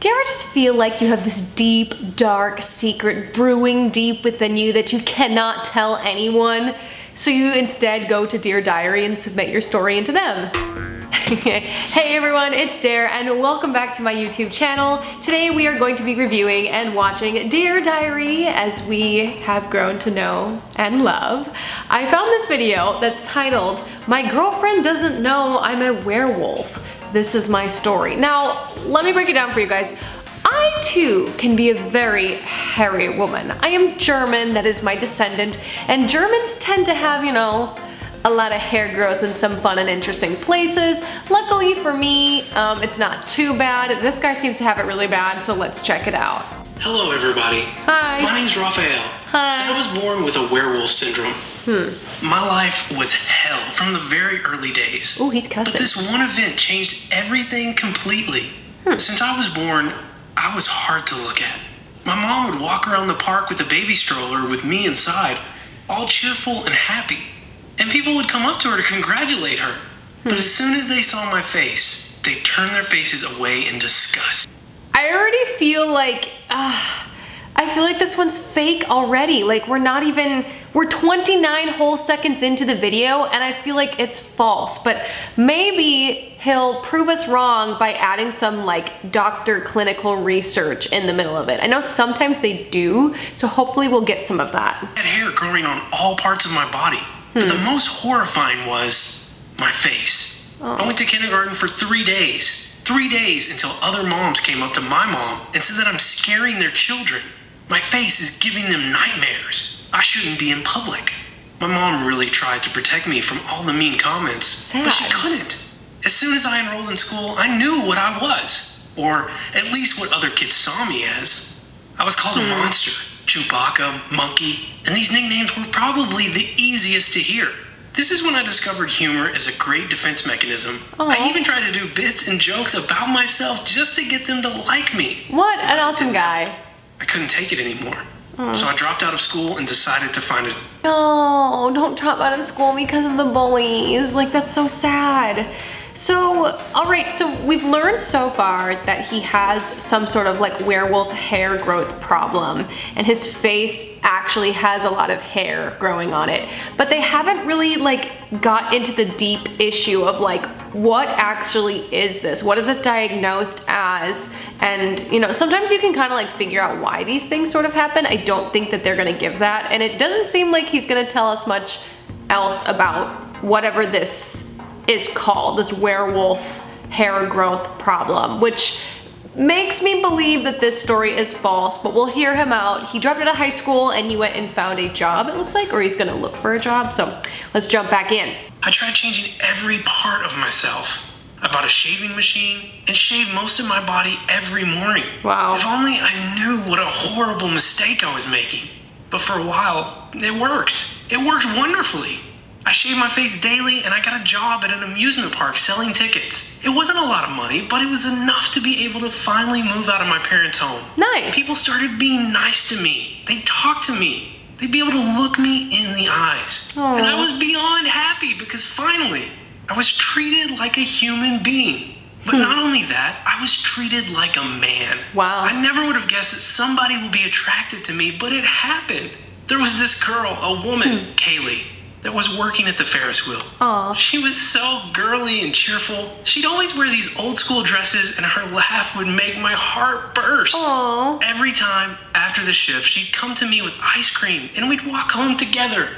Do you ever just feel like you have this deep, dark secret brewing deep within you that you cannot tell anyone? So you instead go to Dear Diary and submit your story into them. Hey everyone, it's Dare and welcome back to my YouTube channel. Today we are going to be reviewing and watching Dear Diary as we have grown to know and love. I found this video that's titled, "My Girlfriend Doesn't Know I'm a Werewolf. This is my story." Now, let me break it down for you guys. I too can be a very hairy woman. I am German, that is my descendant, and Germans tend to have, you know, a lot of hair growth in some fun and interesting places. Luckily for me, it's not too bad. This guy seems to have it really bad, so let's check it out. Hello everybody. Hi. My name's Raphael. Hi. And I was born with a werewolf syndrome. My life was hell from the very early days. Ooh, he's cussing. But this one event changed everything completely. Since I was born, I was hard to look at. My mom would walk around the park with a baby stroller with me inside, all cheerful and happy. And people would come up to her to congratulate her. But as soon as they saw my face, they turned their faces away in disgust. I already feel like, this one's fake already. Like we're 29 whole seconds into the video and I feel like it's false, but maybe he'll prove us wrong by adding some like doctor clinical research in the middle of it. I know sometimes they do, so hopefully we'll get some of that. I had hair growing on all parts of my body, but the most horrifying was my face. I went to kindergarten for 3 days. 3 days until other moms came up to my mom and said that I'm scaring their children. My face is giving them nightmares. I shouldn't be in public. My mom really tried to protect me from all the mean comments, but she couldn't. As soon as I enrolled in school, I knew what I was, or at least what other kids saw me as. I was called a monster, Chewbacca, monkey, and these nicknames were probably the easiest to hear. This is when I discovered humor as a great defense mechanism. I even tried to do bits and jokes about myself just to get them to like me. What an awesome guy. I couldn't take it anymore. So I dropped out of school and decided to find a... No, don't drop out of school because of the bullies. Like, that's so sad. So, all right, so we've learned so far that he has some sort of like werewolf hair growth problem and his face actually has a lot of hair growing on it. But they haven't really like got into the deep issue of like, what actually is this? What is it diagnosed as? And you know, sometimes you can kind of like figure out why these things sort of happen. I don't think that they're gonna give that. And it doesn't seem like he's gonna tell us much else about whatever this is called, this werewolf hair growth problem, which makes me believe that this story is false, but we'll hear him out. He dropped out of high school and he went and found a job, it looks like, or he's gonna look for a job, so let's jump back in. I tried changing every part of myself. I bought a shaving machine and shaved most of my body every morning. Wow. If only I knew what a horrible mistake I was making. But for a while, it worked. It worked wonderfully. I shaved my face daily and I got a job at an amusement park selling tickets. It wasn't a lot of money, but it was enough to be able to finally move out of my parents' home. Nice. People started being nice to me. They'd talk to me. They'd be able to look me in the eyes. And I was beyond happy because finally, I was treated like a human being. But not only that, I was treated like a man. Wow. I never would have guessed that somebody would be attracted to me, but it happened. There was this girl, a woman, Kaylee, that was working at the Ferris wheel. Aw. She was so girly and cheerful. She'd always wear these old school dresses and her laugh would make my heart burst. Aw. Every time after the shift, she'd come to me with ice cream and we'd walk home together.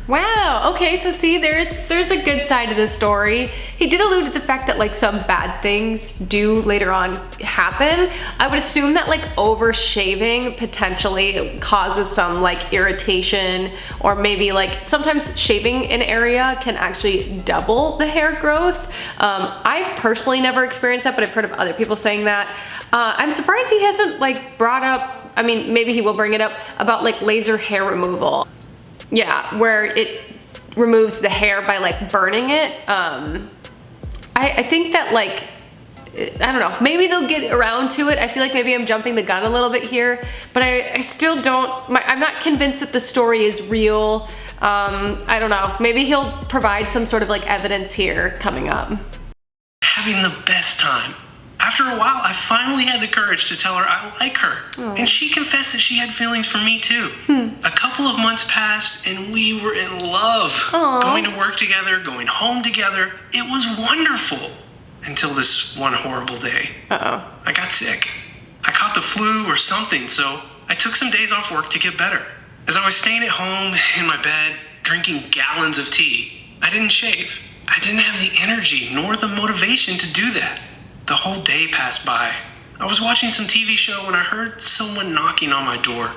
Wow, okay, so see, there's a good side to this story. He did allude to the fact that like some bad things do later on happen. I would assume that like over shaving potentially causes some like irritation, or maybe like sometimes shaving an area can actually double the hair growth. I've personally never experienced that, but I've heard of other people saying that. I'm surprised he hasn't like brought up, I mean, maybe he will bring it up about like laser hair removal. Yeah, where it removes the hair by like burning it. I think that like, I don't know, maybe they'll get around to it. I feel like maybe I'm jumping the gun a little bit here, but I still don't, I'm not convinced that the story is real. I don't know, maybe he'll provide some sort of like evidence here coming up. Having the best time. After a while, I finally had the courage to tell her I like her. And she confessed that she had feelings for me too. A couple of months passed and we were in love. Going to work together, going home together. It was wonderful. Until this one horrible day. I got sick. I caught the flu or something, so I took some days off work to get better. As I was staying at home in my bed, drinking gallons of tea, I didn't shave. I didn't have the energy nor the motivation to do that. The whole day passed by. I was watching some TV show when I heard someone knocking on my door,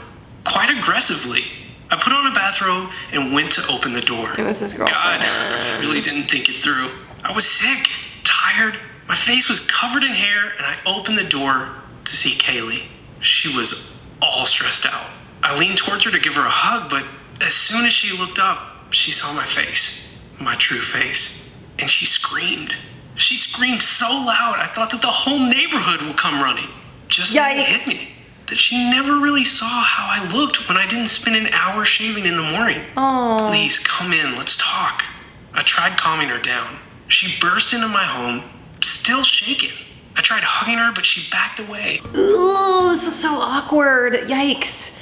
quite aggressively. I put on a bathrobe and went to open the door. It was his girlfriend. God, I really didn't think it through. I was sick, tired. My face was covered in hair, and I opened the door to see Kaylee. She was all stressed out. I leaned towards her to give her a hug, but as soon as she looked up, she saw my face, my true face, and she screamed. She screamed so loud, I thought that the whole neighborhood would come running. Just then it hit me that she never really saw how I looked when I didn't spend an hour shaving in the morning. Please, come in, let's talk. I tried calming her down. She burst into my home, still shaking. I tried hugging her, but she backed away. Ooh, this is so awkward. Yikes.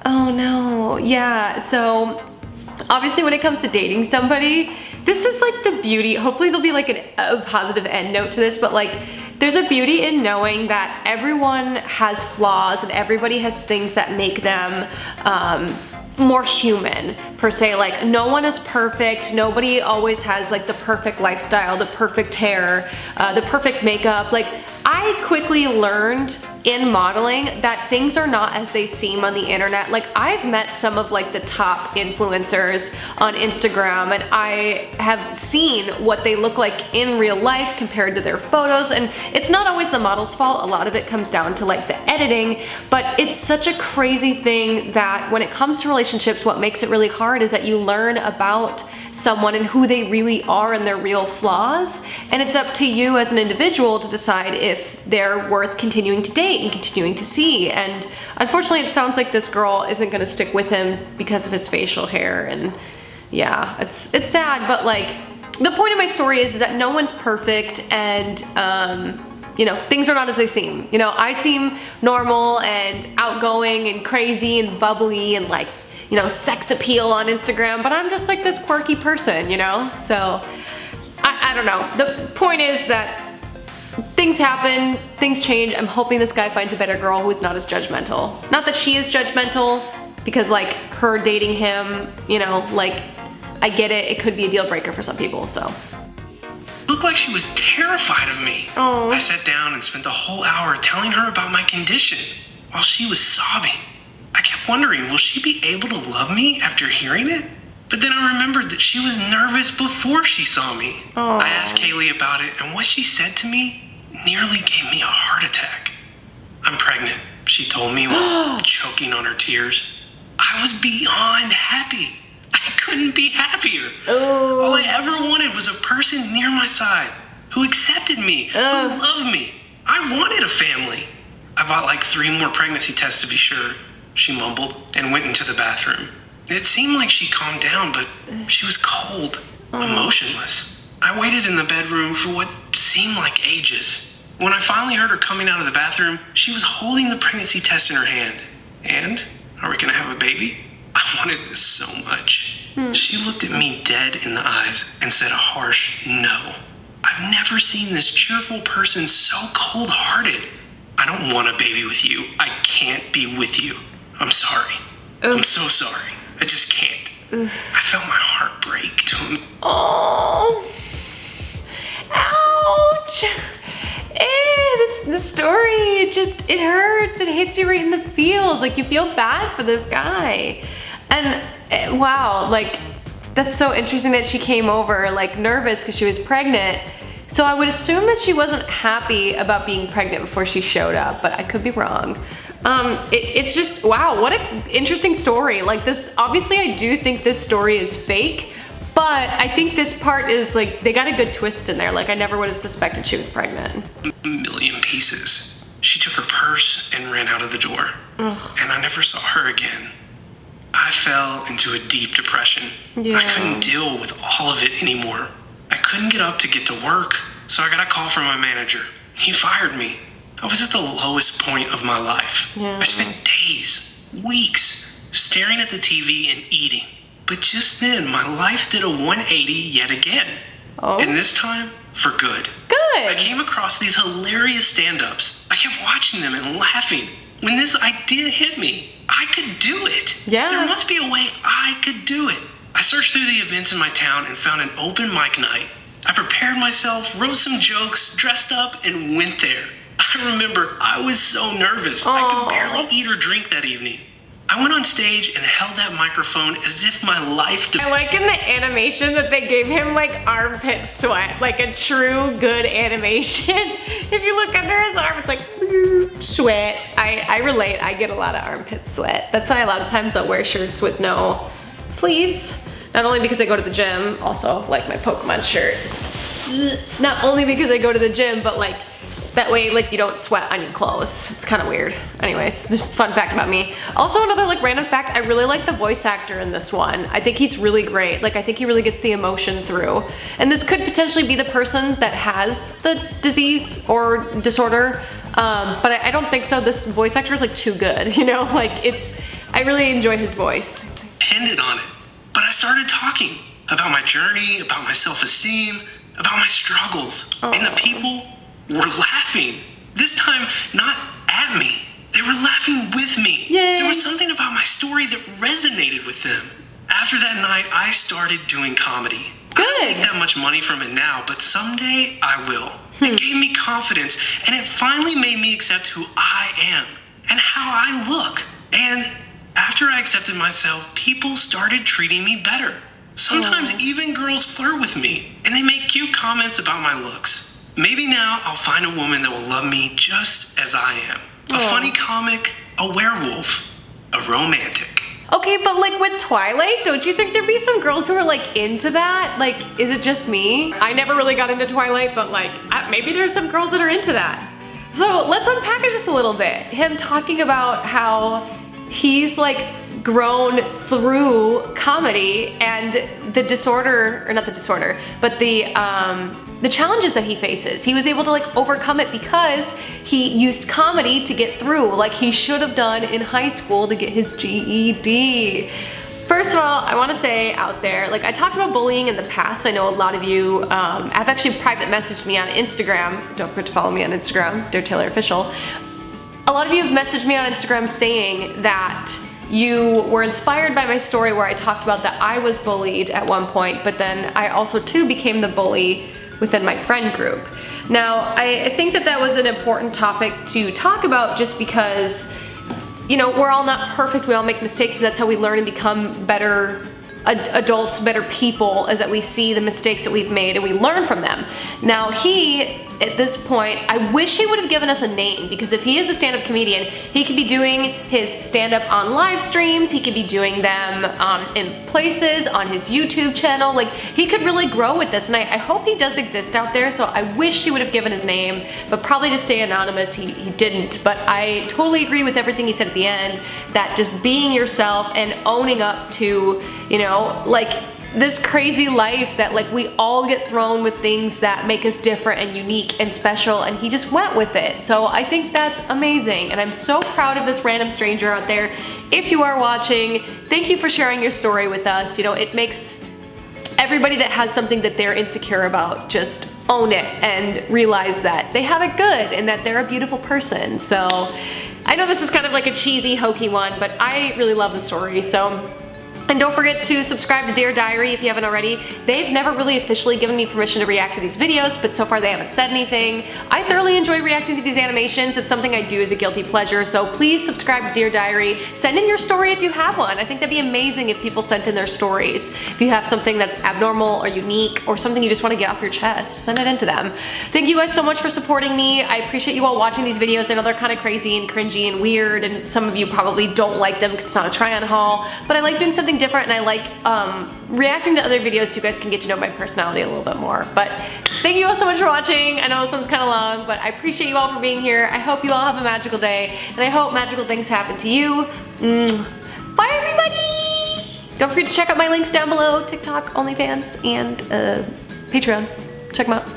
Oh no. Yeah, so obviously when it comes to dating somebody, this is like the beauty. Hopefully there'll be like a positive end note to this, but like there's a beauty in knowing that everyone has flaws and everybody has things that make them more human per se. Like no one is perfect. Nobody always has like the perfect lifestyle, the perfect hair, the perfect makeup. Like I quickly learned in modeling that things are not as they seem on the internet. Like I've met some of like the top influencers on Instagram and I have seen what they look like in real life compared to their photos, and it's not always the model's fault. A lot of it comes down to like the editing, but it's such a crazy thing that when it comes to relationships, what makes it really hard is that you learn about someone and who they really are and their real flaws, and it's up to you as an individual to decide if they're worth continuing to date and continuing to see. And unfortunately it sounds like this girl isn't going to stick with him because of his facial hair, and yeah, it's sad, but like the point of my story is that no one's perfect, and you know, things are not as they seem. You know, I seem normal and outgoing and crazy and bubbly and like, you know, sex appeal on Instagram, but I'm just like this quirky person, you know? So, I don't know. The point is that things happen, things change. I'm hoping this guy finds a better girl who's not as judgmental. Not that she is judgmental, because like her dating him, you know, like I get it, it could be a deal breaker for some people, so. Looked like she was terrified of me. I sat down and spent the whole hour telling her about my condition while she was sobbing. I kept wondering, will she be able to love me after hearing it? But then I remembered that she was nervous before she saw me. I asked Kaylee about it, and what she said to me nearly gave me a heart attack. I'm pregnant, she told me while choking on her tears. I was beyond happy. I couldn't be happier. All I ever wanted was a person near my side who accepted me, who loved me. I wanted a family. I bought like 3 more pregnancy tests to be sure, she mumbled, and went into the bathroom. It seemed like she calmed down, but she was cold, emotionless. I waited in the bedroom for what seemed like ages. When I finally heard her coming out of the bathroom, she was holding the pregnancy test in her hand. And, are we gonna have a baby? I wanted this so much. She looked at me dead in the eyes and said a harsh no. I've never seen this cheerful person so cold-hearted. I don't want a baby with you. I can't be with you. I'm sorry. I'm so sorry. I just can't. I felt my heart break to him. Oh, ouch. This story, it hurts. It hits you right in the feels. Like you feel bad for this guy. And wow, like that's so interesting that she came over like nervous because she was pregnant. So I would assume that she wasn't happy about being pregnant before she showed up, but I could be wrong. It's just, wow, what an interesting story. Like this, obviously I do think this story is fake, but I think this part is like, they got a good twist in there. Like I never would have suspected she was pregnant. A million pieces. She took her purse and ran out of the door. And I never saw her again. I fell into a deep depression. Yeah. I couldn't deal with all of it anymore. I couldn't get up to get to work, so I got a call from my manager. he fired me. I was at the lowest point of my life. Yeah. I spent days, weeks, staring at the TV and eating. But just then, my life did a 180 yet again. Oh. And this time, for good. Good. I came across these hilarious stand-ups. I kept watching them and laughing. When this idea hit me, I could do it. Yeah. There must be a way I could do it. I searched through the events in my town and found an open mic night. I prepared myself, wrote some jokes, dressed up, and went there. I remember I was so nervous. I could barely eat or drink that evening. I went on stage and held that microphone as if my life I like in the animation that they gave him like armpit sweat, like a true good animation. If you look under his arm, it's like sweat. I relate, I get a lot of armpit sweat. That's why a lot of times I'll wear shirts with no sleeves. Not only because I go to the gym, also like my Pokemon shirt. Not only because I go to the gym, but like that way like you don't sweat on your clothes. It's kind of weird. Anyways, this fun fact about me. Also another like random fact, I really like the voice actor in this one. I think he's really great. Like I think he really gets the emotion through. And this could potentially be the person that has the disease or disorder. But I don't think so. This voice actor is like too good, you know? Like I really enjoy his voice. Depended on it. But I started talking about my journey, about my self-esteem, about my struggles. And the people were laughing. This time, not at me. They were laughing with me. Yay. There was something about my story that resonated with them. After that night, I started doing comedy. Good. I don't make that much money from it now, but someday I will. It gave me confidence, and it finally made me accept who I am and how I look. And after I accepted myself, people started treating me better. Sometimes even girls flirt with me, and they make cute comments about my looks. Maybe now I'll find a woman that will love me just as I am. A funny comic, a werewolf, a romantic. Okay, but like with Twilight, don't you think there'd be some girls who are like into that? Like, is it just me? I never really got into Twilight, but like, maybe there's some girls that are into that. So let's unpackage this a little bit. Him talking about how he's like grown through comedy and the disorder, or not the disorder, but the challenges that he faces. He was able to like overcome it because he used comedy to get through, like he should have done in high school to get his GED. First of all, I want to say out there, like I talked about bullying in the past. I know a lot of you have actually private messaged me on Instagram. Don't forget to follow me on Instagram, Daretaylor Official. A lot of you have messaged me on Instagram saying that you were inspired by my story where I talked about that I was bullied at one point, but then I also too became the bully within my friend group. Now, I think that that was an important topic to talk about just because, you know, we're all not perfect, we all make mistakes, and that's how we learn and become better adults, better people, is that we see the mistakes that we've made and we learn from them. Now he, at this point, I wish he would have given us a name, because if he is a stand-up comedian, he could be doing his stand-up on live streams, he could be doing them in places, on his YouTube channel, like he could really grow with this, and I hope he does exist out there, so I wish he would have given his name, but probably to stay anonymous, he didn't. But I totally agree with everything he said at the end, that just being yourself and owning up to, you know, like this crazy life that like we all get thrown with things that make us different and unique and special, and he just went with it. So I think that's amazing, and I'm so proud of this random stranger out there. If you are watching, thank you for sharing your story with us. You know, it makes everybody that has something that they're insecure about just own it and realize that they have it good and that they're a beautiful person. So I know this is kind of like a cheesy, hokey one, but I really love the story. So. And don't forget to subscribe to Dear Diary if you haven't already. They've never really officially given me permission to react to these videos, but so far they haven't said anything. I thoroughly enjoy reacting to these animations. It's something I do as a guilty pleasure, so please subscribe to Dear Diary. Send in your story if you have one. I think that'd be amazing if people sent in their stories. If you have something that's abnormal or unique or something you just want to get off your chest, send it in to them. Thank you guys so much for supporting me. I appreciate you all watching these videos. I know they're kind of crazy and cringy and weird, and some of you probably don't like them because it's not a try-on haul, but I like doing something different, and I like reacting to other videos so you guys can get to know my personality a little bit more. But thank you all so much for watching. I know this one's kind of long, but I appreciate you all for being here. I hope you all have a magical day, and I hope magical things happen to you. Bye everybody! Don't forget to check out my links down below, TikTok, OnlyFans, and Patreon. Check them out.